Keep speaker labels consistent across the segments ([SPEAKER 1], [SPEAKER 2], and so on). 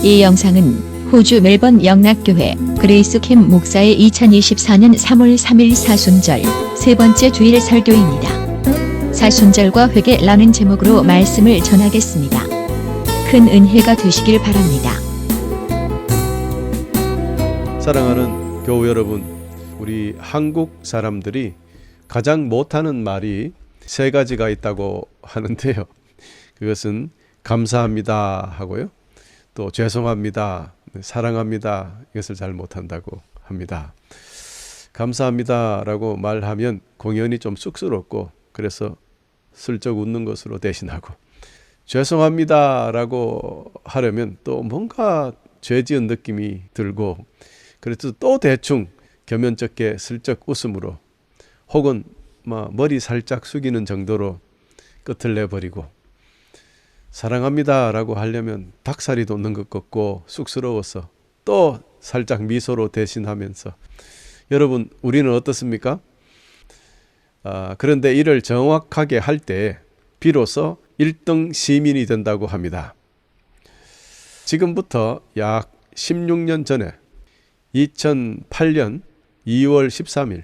[SPEAKER 1] 이 영상은 호주 멜번 영락교회 그레이스 캠 목사의 2024년 3월 3일 사순절 세 번째 주일 설교입니다. 사순절과 회개라는 제목으로 말씀을 전하겠습니다. 큰 은혜가 되시길 바랍니다.
[SPEAKER 2] 사랑하는 교우 여러분, 우리 한국 사람들이 가장 못하는 말이 세 가지가 있다고 하는데요. 그것은 감사합니다 하고요, 또 죄송합니다, 사랑합니다, 이것을 잘 못한다고 합니다. 감사합니다라고 말하면 공연이 좀 쑥스럽고 그래서 슬쩍 웃는 것으로 대신하고, 죄송합니다라고 하려면 또 뭔가 죄지은 느낌이 들고, 그래서 또 대충 겸연쩍게 슬쩍 웃음으로 혹은 머리 살짝 숙이는 정도로 끝을 내버리고, 사랑합니다라고 하려면 닭살이 돋는 것 같고 쑥스러워서 또 살짝 미소로 대신하면서, 여러분 우리는 어떻습니까? 그런데 이를 정확하게 할 때 비로소 1등 시민이 된다고 합니다. 지금부터 약 16년 전에 2008년 2월 13일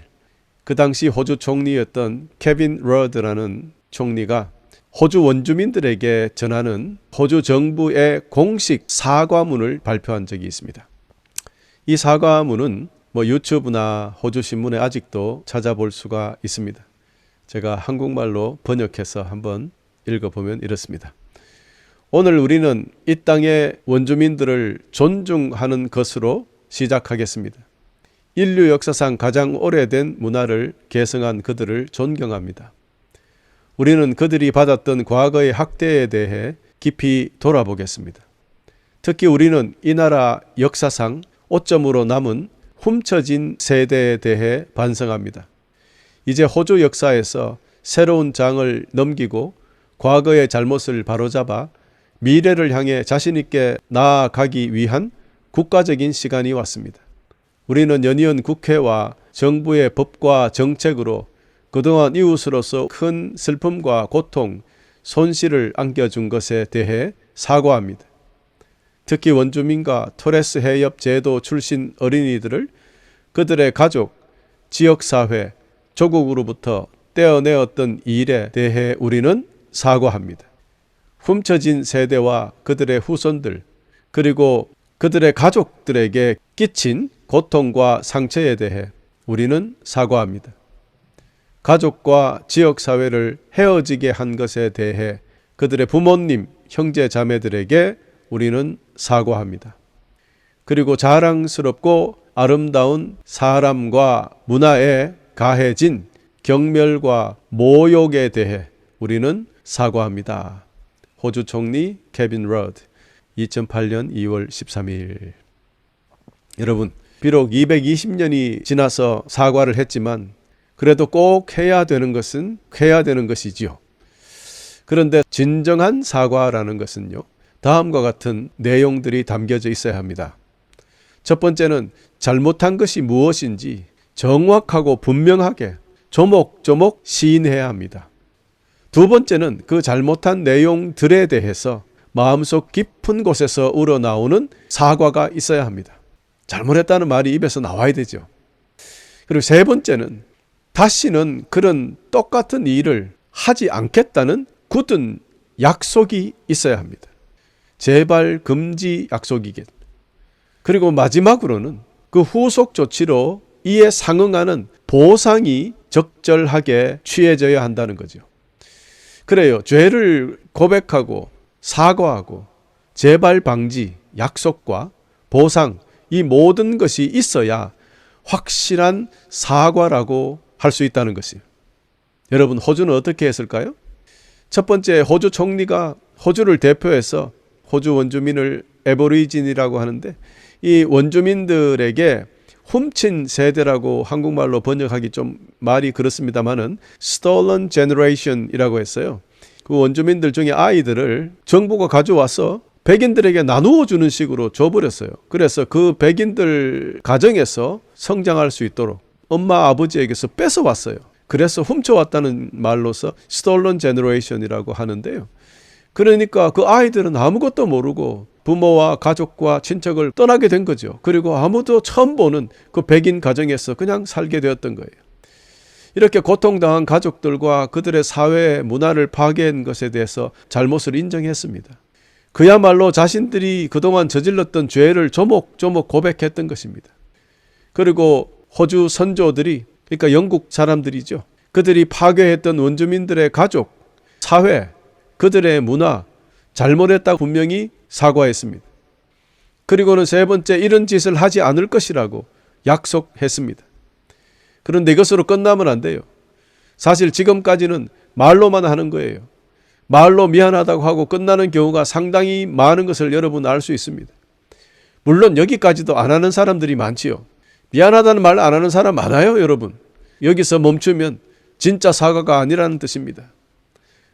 [SPEAKER 2] 그 당시 호주 총리였던 케빈 러드라는 총리가 호주 원주민들에게 전하는 호주 정부의 공식 사과문을 발표한 적이 있습니다. 이 사과문은 유튜브나 호주 신문에 아직도 찾아볼 수가 있습니다. 제가 한국말로 번역해서 한번 읽어보면 이렇습니다. 오늘 우리는 이 땅의 원주민들을 존중하는 것으로 시작하겠습니다. 인류 역사상 가장 오래된 문화를 계승한 그들을 존경합니다. 우리는 그들이 받았던 과거의 학대에 대해 깊이 돌아보겠습니다. 특히 우리는 이 나라 역사상 오점으로 남은 훔쳐진 세대에 대해 반성합니다. 이제 호주 역사에서 새로운 장을 넘기고 과거의 잘못을 바로잡아 미래를 향해 자신 있게 나아가기 위한 국가적인 시간이 왔습니다. 우리는 연이은 국회와 정부의 법과 정책으로 그동안 이웃으로서 큰 슬픔과 고통, 손실을 안겨준 것에 대해 사과합니다. 특히 원주민과 토레스 해협 제도 출신 어린이들을 그들의 가족, 지역사회, 조국으로부터 떼어내었던 일에 대해 우리는 사과합니다. 훔쳐진 세대와 그들의 후손들, 그리고 그들의 가족들에게 끼친 고통과 상처에 대해 우리는 사과합니다. 가족과 지역사회를 헤어지게 한 것에 대해 그들의 부모님, 형제, 자매들에게 우리는 사과합니다. 그리고 자랑스럽고 아름다운 사람과 문화에 가해진 경멸과 모욕에 대해 우리는 사과합니다. 호주 총리 케빈 러드, 2008년 2월 13일. 여러분, 비록 220년이 지나서 사과를 했지만 그래도 꼭 해야 되는 것은 해야 되는 것이지요. 그런데 진정한 사과라는 것은요, 다음과 같은 내용들이 담겨져 있어야 합니다. 첫 번째는 잘못한 것이 무엇인지 정확하고 분명하게 조목조목 시인해야 합니다. 두 번째는 그 잘못한 내용들에 대해서 마음속 깊은 곳에서 우러나오는 사과가 있어야 합니다. 잘못했다는 말이 입에서 나와야 되죠. 그리고 세 번째는 다시는 그런 똑같은 일을 하지 않겠다는 굳은 약속이 있어야 합니다. 재발 금지 약속이겠. 그리고 마지막으로는 그 후속 조치로 이에 상응하는 보상이 적절하게 취해져야 한다는 거죠. 그래요. 죄를 고백하고 사과하고 재발 방지, 약속과 보상, 이 모든 것이 있어야 확실한 사과라고 할 수 있다는 것이에요. 여러분, 호주는 어떻게 했을까요? 첫 번째, 호주 총리가 호주를 대표해서 호주 원주민을 에버리진이라고 하는데, 이 원주민들에게 훔친 세대라고 한국말로 번역하기 좀 말이 그렇습니다만은 Stolen Generation이라고 했어요. 그 원주민들 중에 아이들을 정부가 가져와서 백인들에게 나누어 주는 식으로 줘버렸어요. 그래서 그 백인들 가정에서 성장할 수 있도록 엄마 아버지에게서 뺏어왔어요. 그래서 훔쳐왔다는 말로서 Stolen Generation이라고 하는데요. 그러니까 그 아이들은 아무것도 모르고 부모와 가족과 친척을 떠나게 된 거죠. 그리고 아무도 처음 보는 그 백인 가정에서 그냥 살게 되었던 거예요. 이렇게 고통당한 가족들과 그들의 사회 문화를 파괴한 것에 대해서 잘못을 인정했습니다. 그야말로 자신들이 그동안 저질렀던 죄를 조목조목 고백했던 것입니다. 그리고 호주 선조들이, 그러니까 영국 사람들이죠. 그들이 파괴했던 원주민들의 가족, 사회, 그들의 문화, 잘못했다고 분명히 사과했습니다. 그리고는 세 번째, 이런 짓을 하지 않을 것이라고 약속했습니다. 그런데 이것으로 끝나면 안 돼요. 사실 지금까지는 말로만 하는 거예요. 말로 미안하다고 하고 끝나는 경우가 상당히 많은 것을 여러분 알 수 있습니다. 물론 여기까지도 안 하는 사람들이 많지요. 미안하다는 말 안 하는 사람 많아요, 여러분. 여기서 멈추면 진짜 사과가 아니라는 뜻입니다.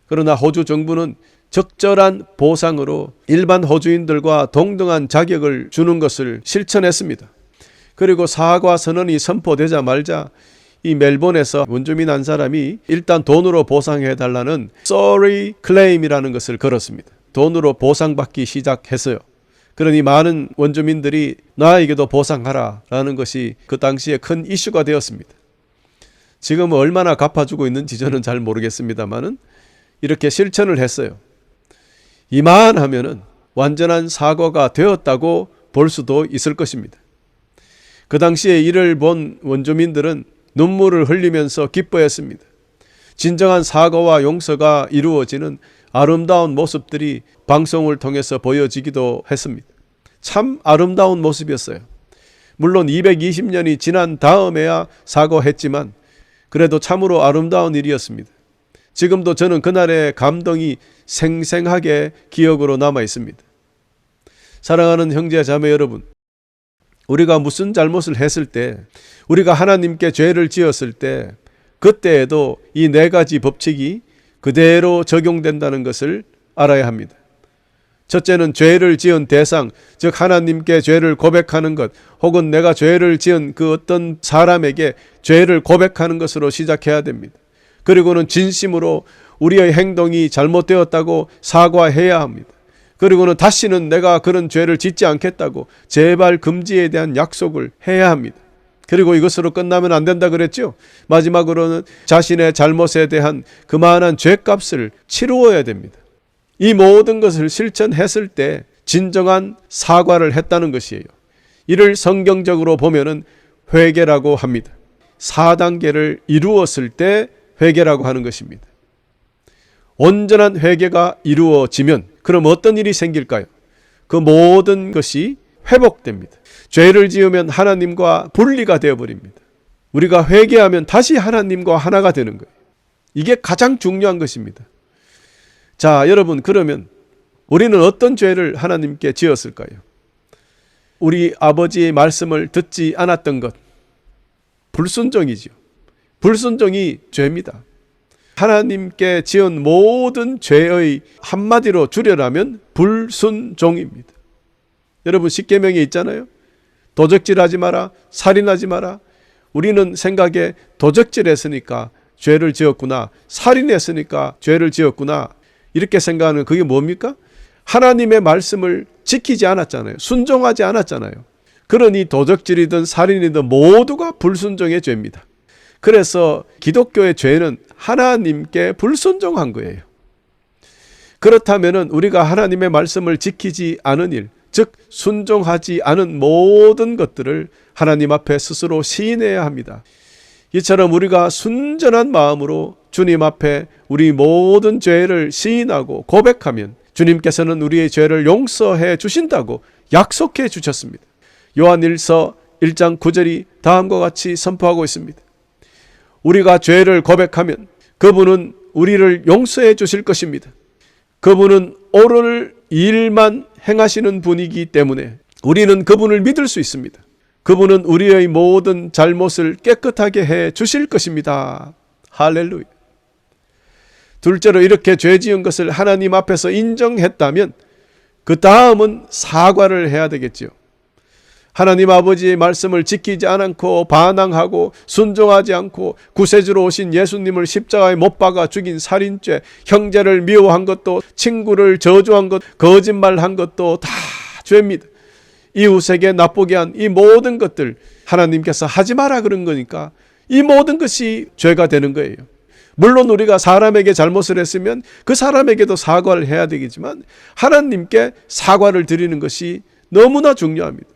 [SPEAKER 2] 그러나 호주 정부는 적절한 보상으로 일반 호주인들과 동등한 자격을 주는 것을 실천했습니다. 그리고 사과 선언이 선포되자 말자 이 멜본에서 원주민 한 사람이 일단 돈으로 보상해달라는 sorry claim이라는 것을 걸었습니다. 돈으로 보상받기 시작했어요. 그러니 많은 원주민들이 나에게도 보상하라 라는 것이 그 당시에 큰 이슈가 되었습니다. 지금은 얼마나 갚아주고 있는지 저는 잘 모르겠습니다만은 이렇게 실천을 했어요. 이만하면은 완전한 사과가 되었다고 볼 수도 있을 것입니다. 그 당시에 이를 본 원주민들은 눈물을 흘리면서 기뻐했습니다. 진정한 사과와 용서가 이루어지는 아름다운 모습들이 방송을 통해서 보여지기도 했습니다. 참 아름다운 모습이었어요. 물론 220년이 지난 다음에야 사과했지만 그래도 참으로 아름다운 일이었습니다. 지금도 저는 그날의 감동이 생생하게 기억으로 남아 있습니다. 사랑하는 형제 자매 여러분, 우리가 무슨 잘못을 했을 때, 우리가 하나님께 죄를 지었을 때 그때에도 이 네 가지 법칙이 그대로 적용된다는 것을 알아야 합니다. 첫째는 죄를 지은 대상, 즉 하나님께 죄를 고백하는 것, 혹은 내가 죄를 지은 그 어떤 사람에게 죄를 고백하는 것으로 시작해야 됩니다. 그리고는 진심으로 우리의 행동이 잘못되었다고 사과해야 합니다. 그리고는 다시는 내가 그런 죄를 짓지 않겠다고 재발 금지에 대한 약속을 해야 합니다. 그리고 이것으로 끝나면 안 된다 그랬죠. 마지막으로는 자신의 잘못에 대한 그만한 죄값을 치루어야 됩니다. 이 모든 것을 실천했을 때 진정한 사과를 했다는 것이에요. 이를 성경적으로 보면은 회개라고 합니다. 4단계를 이루었을 때 회개라고 하는 것입니다. 온전한 회개가 이루어지면 그럼 어떤 일이 생길까요? 그 모든 것이 회복됩니다. 죄를 지으면 하나님과 분리가 되어버립니다. 우리가 회개하면 다시 하나님과 하나가 되는 거예요. 이게 가장 중요한 것입니다. 자, 여러분, 그러면 우리는 어떤 죄를 하나님께 지었을까요? 우리 아버지의 말씀을 듣지 않았던 것, 불순종이죠. 불순종이 죄입니다. 하나님께 지은 모든 죄의 한마디로 줄여라면 불순종입니다. 여러분, 십계명에 있잖아요. 도적질하지 마라, 살인하지 마라. 우리는 생각에 도적질했으니까 죄를 지었구나, 살인했으니까 죄를 지었구나, 이렇게 생각하는 그게 뭡니까? 하나님의 말씀을 지키지 않았잖아요. 순종하지 않았잖아요. 그러니 도적질이든 살인이든 모두가 불순종의 죄입니다. 그래서 기독교의 죄는 하나님께 불순종한 거예요. 그렇다면 우리가 하나님의 말씀을 지키지 않은 일, 즉 순종하지 않은 모든 것들을 하나님 앞에 스스로 시인해야 합니다. 이처럼 우리가 순전한 마음으로 주님 앞에 우리 모든 죄를 시인하고 고백하면 주님께서는 우리의 죄를 용서해 주신다고 약속해 주셨습니다. 요한일서 1장 9절이 다음과 같이 선포하고 있습니다. 우리가 죄를 고백하면 그분은 우리를 용서해 주실 것입니다. 그분은 옳을 일만 행하시는 분이기 때문에 우리는 그분을 믿을 수 있습니다. 그분은 우리의 모든 잘못을 깨끗하게 해 주실 것입니다. 할렐루야. 둘째로, 이렇게 죄 지은 것을 하나님 앞에서 인정했다면 그 다음은 사과를 해야 되겠죠. 하나님 아버지의 말씀을 지키지 않고 반항하고 순종하지 않고 구세주로 오신 예수님을 십자가에 못 박아 죽인 살인죄, 형제를 미워한 것도, 친구를 저주한 것, 거짓말한 것도 다 죄입니다. 이웃에게 나쁘게 한 이 모든 것들 하나님께서 하지 마라 그런 거니까 이 모든 것이 죄가 되는 거예요. 물론 우리가 사람에게 잘못을 했으면 그 사람에게도 사과를 해야 되겠지만 하나님께 사과를 드리는 것이 너무나 중요합니다.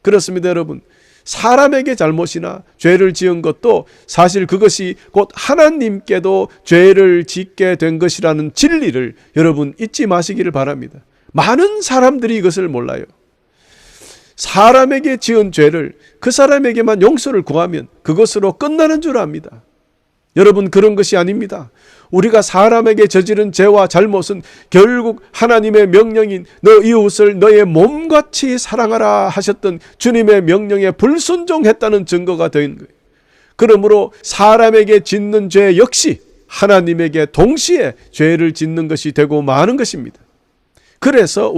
[SPEAKER 2] 그렇습니다, 여러분. 사람에게 잘못이나 죄를 지은 것도 사실 그것이 곧 하나님께도 죄를 짓게 된 것이라는 진리를 여러분 잊지 마시기를 바랍니다. 많은 사람들이 이것을 몰라요. 사람에게 지은 죄를 그 사람에게만 용서를 구하면 그것으로 끝나는 줄 압니다. 여러분, 그런 것이 아닙니다. 우리가 사람에게 저지른 죄와 잘못은 결국 하나님의 명령인 너 이웃을 너의 몸같이 사랑하라 하셨던 주님의 명령에 불순종했다는 증거가 된 거예요. 그러므로 사람에게 짓는 죄 역시 하나님에게 동시에 죄를 짓는 것이 되고 마는 것입니다. 그래서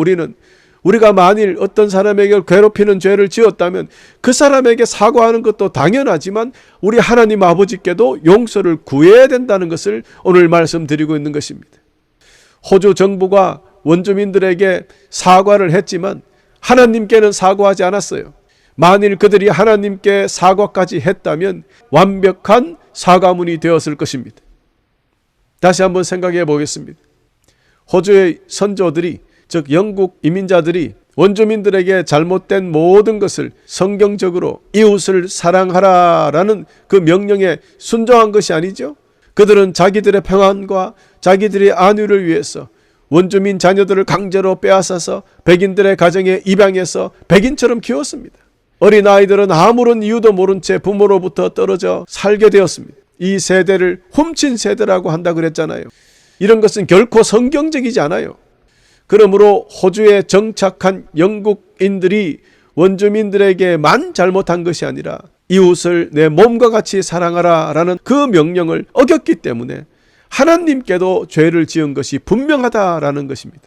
[SPEAKER 2] 우리가 만일 어떤 사람에게 괴롭히는 죄를 지었다면 그 사람에게 사과하는 것도 당연하지만 우리 하나님 아버지께도 용서를 구해야 된다는 것을 오늘 말씀드리고 있는 것입니다. 호주 정부가 원주민들에게 사과를 했지만 하나님께는 사과하지 않았어요. 만일 그들이 하나님께 사과까지 했다면 완벽한 사과문이 되었을 것입니다. 다시 한번 생각해 보겠습니다. 호주의 선조들이, 즉 영국 이민자들이 원주민들에게 잘못된 모든 것을 성경적으로 이웃을 사랑하라라는 그 명령에 순종한 것이 아니죠. 그들은 자기들의 평안과 자기들의 안위를 위해서 원주민 자녀들을 강제로 빼앗아서 백인들의 가정에 입양해서 백인처럼 키웠습니다. 어린아이들은 아무런 이유도 모른 채 부모로부터 떨어져 살게 되었습니다. 이 세대를 훔친 세대라고 한다 그랬잖아요. 이런 것은 결코 성경적이지 않아요. 그러므로 호주에 정착한 영국인들이 원주민들에게만 잘못한 것이 아니라 이웃을 내 몸과 같이 사랑하라 라는 그 명령을 어겼기 때문에 하나님께도 죄를 지은 것이 분명하다라는 것입니다.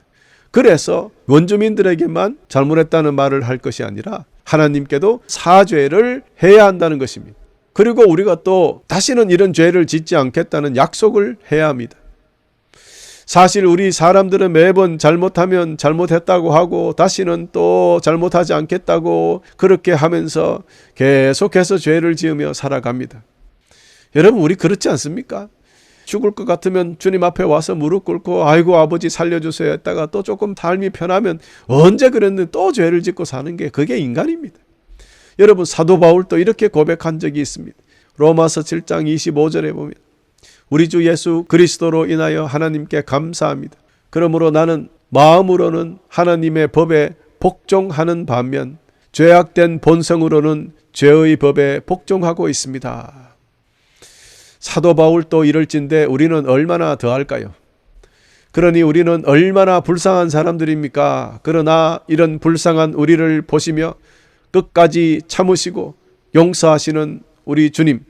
[SPEAKER 2] 그래서 원주민들에게만 잘못했다는 말을 할 것이 아니라 하나님께도 사죄를 해야 한다는 것입니다. 그리고 우리가 또 다시는 이런 죄를 짓지 않겠다는 약속을 해야 합니다. 사실 우리 사람들은 매번 잘못하면 잘못했다고 하고 다시는 또 잘못하지 않겠다고 그렇게 하면서 계속해서 죄를 지으며 살아갑니다. 여러분, 우리 그렇지 않습니까? 죽을 것 같으면 주님 앞에 와서 무릎 꿇고 아이고 아버지 살려주세요 했다가 또 조금 삶이 편하면 언제 그랬는데 또 죄를 짓고 사는 게 그게 인간입니다. 여러분, 사도 바울도 이렇게 고백한 적이 있습니다. 로마서 7장 25절에 보면 우리 주 예수 그리스도로 인하여 하나님께 감사합니다. 그러므로 나는 마음으로는 하나님의 법에 복종하는 반면 죄악된 본성으로는 죄의 법에 복종하고 있습니다. 사도 바울도 이럴진데 우리는 얼마나 더할까요? 그러니 우리는 얼마나 불쌍한 사람들입니까? 그러나 이런 불쌍한 우리를 보시며 끝까지 참으시고 용서하시는 우리 주님,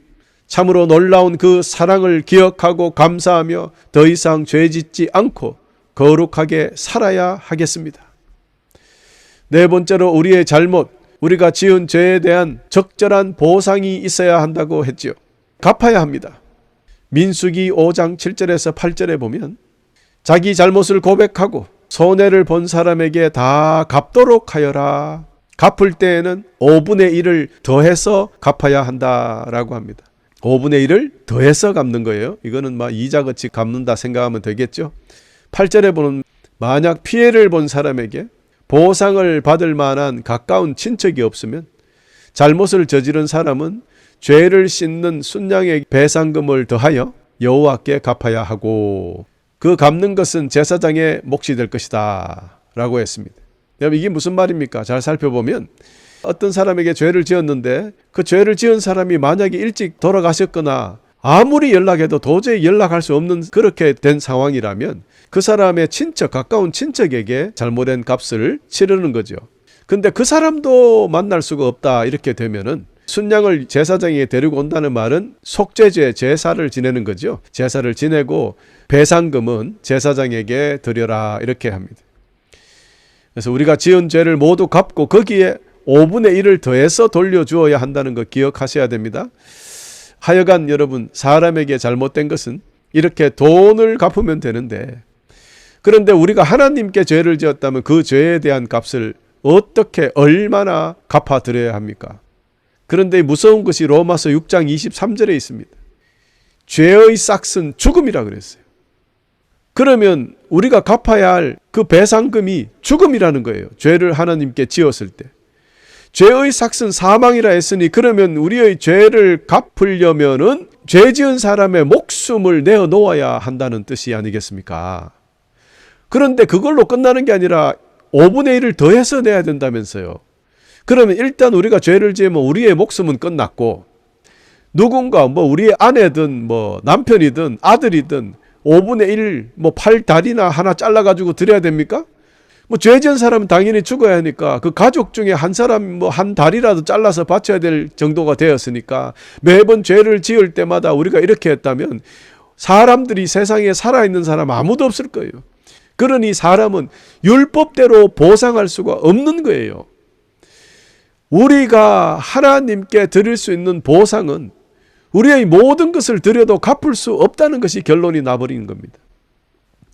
[SPEAKER 2] 참으로 놀라운 그 사랑을 기억하고 감사하며 더 이상 죄짓지 않고 거룩하게 살아야 하겠습니다. 네 번째로 우리의 잘못, 우리가 지은 죄에 대한 적절한 보상이 있어야 한다고 했죠. 갚아야 합니다. 민수기 5장 7절에서 8절에 보면 자기 잘못을 고백하고 손해를 본 사람에게 다 갚도록 하여라. 갚을 때에는 5분의 1을 더해서 갚아야 한다라고 합니다. 5분의 1을 더해서 갚는 거예요. 이거는 막 이자같이 갚는다 생각하면 되겠죠. 8절에 보면 만약 피해를 본 사람에게 보상을 받을 만한 가까운 친척이 없으면 잘못을 저지른 사람은 죄를 씻는 순양의 배상금을 더하여 여호와께 갚아야 하고 그 갚는 것은 제사장의 몫이 될 것이다 라고 했습니다. 이게 무슨 말입니까? 잘 살펴보면 어떤 사람에게 죄를 지었는데 그 죄를 지은 사람이 만약에 일찍 돌아가셨거나 아무리 연락해도 도저히 연락할 수 없는 그렇게 된 상황이라면 그 사람의 친척, 가까운 친척에게 잘못된 값을 치르는 거죠. 근데 그 사람도 만날 수가 없다 이렇게 되면은 순양을 제사장에게 데리고 온다는 말은 속죄제 제사를 지내는 거죠. 제사를 지내고 배상금은 제사장에게 드려라 이렇게 합니다. 그래서 우리가 지은 죄를 모두 갚고 거기에 5분의 1을 더해서 돌려주어야 한다는 거 기억하셔야 됩니다. 하여간 여러분, 사람에게 잘못된 것은 이렇게 돈을 갚으면 되는데, 그런데 우리가 하나님께 죄를 지었다면 그 죄에 대한 값을 어떻게 얼마나 갚아드려야 합니까? 그런데 무서운 것이 로마서 6장 23절에 있습니다. 죄의 싹은 죽음이라 그랬어요. 그러면 우리가 갚아야 할 그 배상금이 죽음이라는 거예요. 죄를 하나님께 지었을 때. 죄의 삭은 사망이라 했으니 그러면 우리의 죄를 갚으려면은 죄 지은 사람의 목숨을 내어 놓아야 한다는 뜻이 아니겠습니까? 그런데 그걸로 끝나는 게 아니라 5분의 1을 더해서 내야 된다면서요. 그러면 일단 우리가 죄를 지으면 우리의 목숨은 끝났고, 누군가 우리의 아내든 남편이든 아들이든 5분의 1 팔 다리나 하나 잘라가지고 드려야 됩니까? 죄 지은 사람은 당연히 죽어야 하니까 그 가족 중에 한 사람 한 다리라도 잘라서 바쳐야 될 정도가 되었으니까, 매번 죄를 지을 때마다 우리가 이렇게 했다면 사람들이 세상에 살아있는 사람 아무도 없을 거예요. 그러니 사람은 율법대로 보상할 수가 없는 거예요. 우리가 하나님께 드릴 수 있는 보상은 우리의 모든 것을 드려도 갚을 수 없다는 것이 결론이 나버리는 겁니다.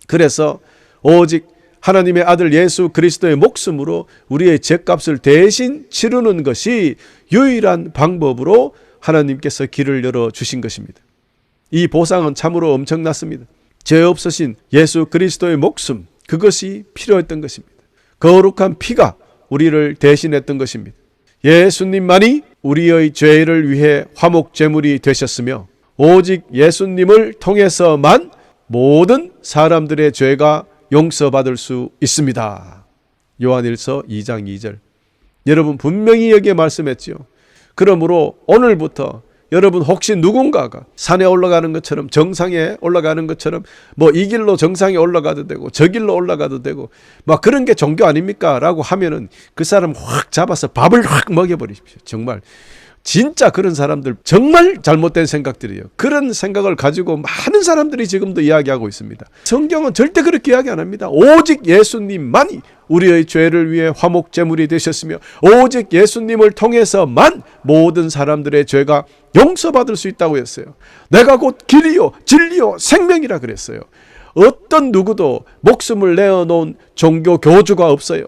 [SPEAKER 2] 그래서 오직 하나님의 아들 예수 그리스도의 목숨으로 우리의 죄값을 대신 치르는 것이 유일한 방법으로 하나님께서 길을 열어주신 것입니다. 이 보상은 참으로 엄청났습니다. 죄 없으신 예수 그리스도의 목숨, 그것이 필요했던 것입니다. 거룩한 피가 우리를 대신했던 것입니다. 예수님만이 우리의 죄를 위해 화목제물이 되셨으며, 오직 예수님을 통해서만 모든 사람들의 죄가 용서받을 수 있습니다. 요한일서 2장 2절. 여러분 분명히 여기에 말씀했지요. 그러므로 오늘부터 여러분 혹시 누군가가 산에 올라가는 것처럼, 정상에 올라가는 것처럼 이 길로 정상에 올라가도 되고 저 길로 올라가도 되고 그런 게 종교 아닙니까? 라고 하면은 그 사람 확 잡아서 밥을 확 먹여버리십시오. 정말 진짜 그런 사람들 정말 잘못된 생각들이에요. 그런 생각을 가지고 많은 사람들이 지금도 이야기하고 있습니다. 성경은 절대 그렇게 이야기 안 합니다. 오직 예수님만이 우리의 죄를 위해 화목제물이 되셨으며, 오직 예수님을 통해서만 모든 사람들의 죄가 용서받을 수 있다고 했어요. 내가 곧 길이요 진리요 생명이라 그랬어요. 어떤 누구도 목숨을 내어놓은 종교 교주가 없어요.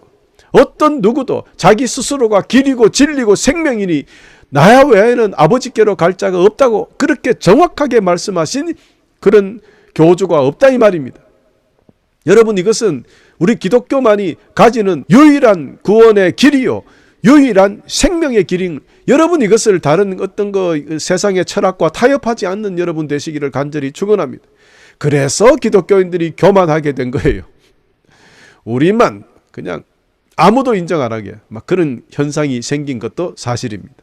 [SPEAKER 2] 어떤 누구도 자기 스스로가 길이고 진리고 생명이니 나야 외에는 아버지께로 갈 자가 없다고 그렇게 정확하게 말씀하신 그런 교주가 없다 이 말입니다. 여러분, 이것은 우리 기독교만이 가지는 유일한 구원의 길이요 유일한 생명의 길인, 여러분 이것을 다른 어떤 세상의 철학과 타협하지 않는 여러분 되시기를 간절히 축원합니다. 그래서 기독교인들이 교만하게 된 거예요. 우리만 그냥 아무도 인정 안 하게 그런 현상이 생긴 것도 사실입니다.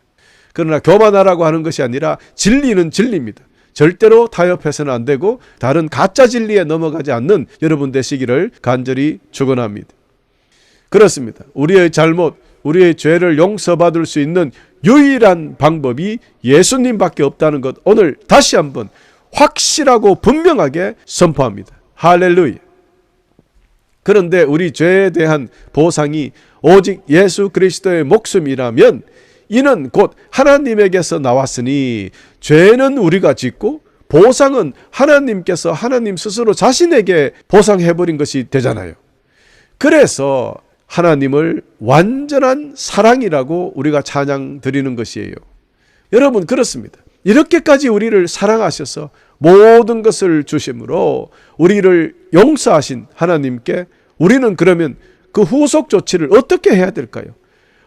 [SPEAKER 2] 그러나 교만하라고 하는 것이 아니라 진리는 진리입니다. 절대로 타협해서는 안 되고 다른 가짜 진리에 넘어가지 않는 여러분 되시기를 간절히 축원합니다. 그렇습니다. 우리의 잘못, 우리의 죄를 용서받을 수 있는 유일한 방법이 예수님밖에 없다는 것, 오늘 다시 한번 확실하고 분명하게 선포합니다. 할렐루야. 그런데 우리 죄에 대한 보상이 오직 예수 그리스도의 목숨이라면 이는 곧 하나님에게서 나왔으니 죄는 우리가 짓고 보상은 하나님께서 하나님 스스로 자신에게 보상해버린 것이 되잖아요. 그래서 하나님을 완전한 사랑이라고 우리가 찬양 드리는 것이에요. 여러분 그렇습니다. 이렇게까지 우리를 사랑하셔서 모든 것을 주심으로 우리를 용서하신 하나님께 우리는 그러면 그 후속 조치를 어떻게 해야 될까요?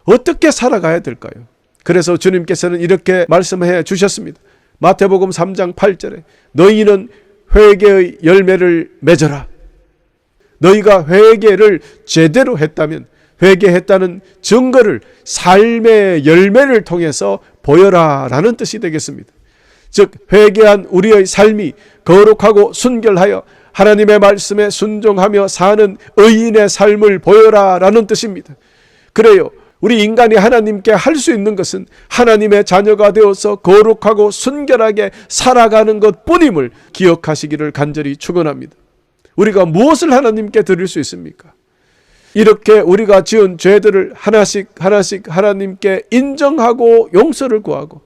[SPEAKER 2] 어떻게 살아가야 될까요? 그래서 주님께서는 이렇게 말씀해 주셨습니다. 마태복음 3장 8절에 너희는 회개의 열매를 맺어라. 너희가 회개를 제대로 했다면 회개했다는 증거를 삶의 열매를 통해서 보여라 라는 뜻이 되겠습니다. 즉 회개한 우리의 삶이 거룩하고 순결하여 하나님의 말씀에 순종하며 사는 의인의 삶을 보여라 라는 뜻입니다. 그래요. 우리 인간이 하나님께 할 수 있는 것은 하나님의 자녀가 되어서 거룩하고 순결하게 살아가는 것뿐임을 기억하시기를 간절히 축원합니다. 우리가 무엇을 하나님께 드릴 수 있습니까? 이렇게 우리가 지은 죄들을 하나씩 하나님께 인정하고 용서를 구하고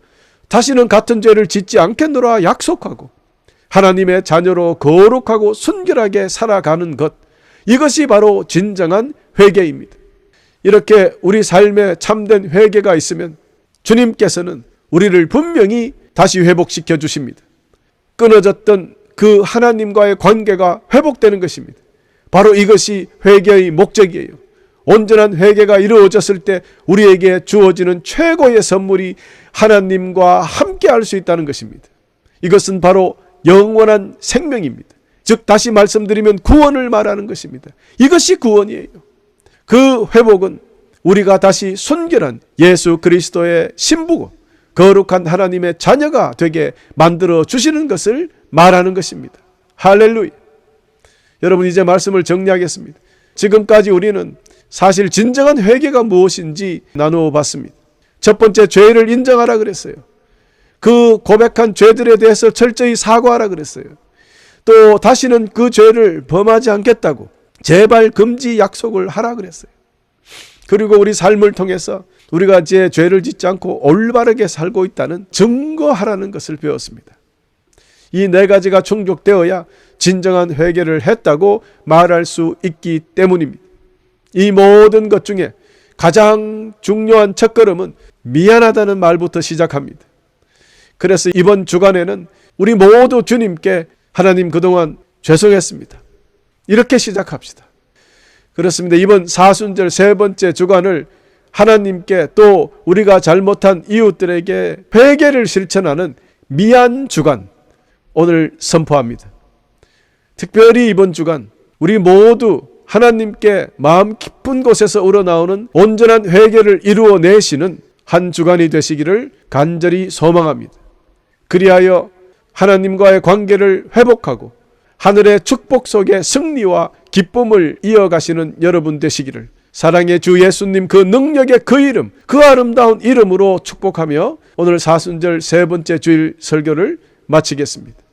[SPEAKER 2] 다시는 같은 죄를 짓지 않겠노라 약속하고 하나님의 자녀로 거룩하고 순결하게 살아가는 것, 이것이 바로 진정한 회개입니다. 이렇게 우리 삶에 참된 회개가 있으면 주님께서는 우리를 분명히 다시 회복시켜 주십니다. 끊어졌던 그 하나님과의 관계가 회복되는 것입니다. 바로 이것이 회개의 목적이에요. 온전한 회개가 이루어졌을 때 우리에게 주어지는 최고의 선물이 하나님과 함께 할 수 있다는 것입니다. 이것은 바로 영원한 생명입니다. 즉 다시 말씀드리면 구원을 말하는 것입니다. 이것이 구원이에요. 그 회복은 우리가 다시 순결한 예수 그리스도의 신부고 거룩한 하나님의 자녀가 되게 만들어 주시는 것을 말하는 것입니다. 할렐루야. 여러분, 이제 말씀을 정리하겠습니다. 지금까지 우리는 사실 진정한 회개가 무엇인지 나누어 봤습니다. 첫 번째, 죄를 인정하라 그랬어요. 그 고백한 죄들에 대해서 철저히 사과하라 그랬어요. 또 다시는 그 죄를 범하지 않겠다고 제발 금지 약속을 하라 그랬어요. 그리고 우리 삶을 통해서 우리가 이제 죄를 짓지 않고 올바르게 살고 있다는 증거하라는 것을 배웠습니다. 이 네 가지가 충족되어야 진정한 회개를 했다고 말할 수 있기 때문입니다. 이 모든 것 중에 가장 중요한 첫걸음은 미안하다는 말부터 시작합니다. 그래서 이번 주간에는 우리 모두 주님께 하나님 그동안 죄송했습니다. 이렇게 시작합시다. 그렇습니다. 이번 사순절 세 번째 주간을 하나님께 또 우리가 잘못한 이웃들에게 회개를 실천하는 미안 주간, 오늘 선포합니다. 특별히 이번 주간 우리 모두 하나님께 마음 깊은 곳에서 우러나오는 온전한 회개를 이루어내시는 한 주간이 되시기를 간절히 소망합니다. 그리하여 하나님과의 관계를 회복하고 하늘의 축복 속에 승리와 기쁨을 이어가시는 여러분 되시기를 사랑의 주 예수님 그 능력의 그 이름, 그 아름다운 이름으로 축복하며 오늘 사순절 세 번째 주일 설교를 마치겠습니다.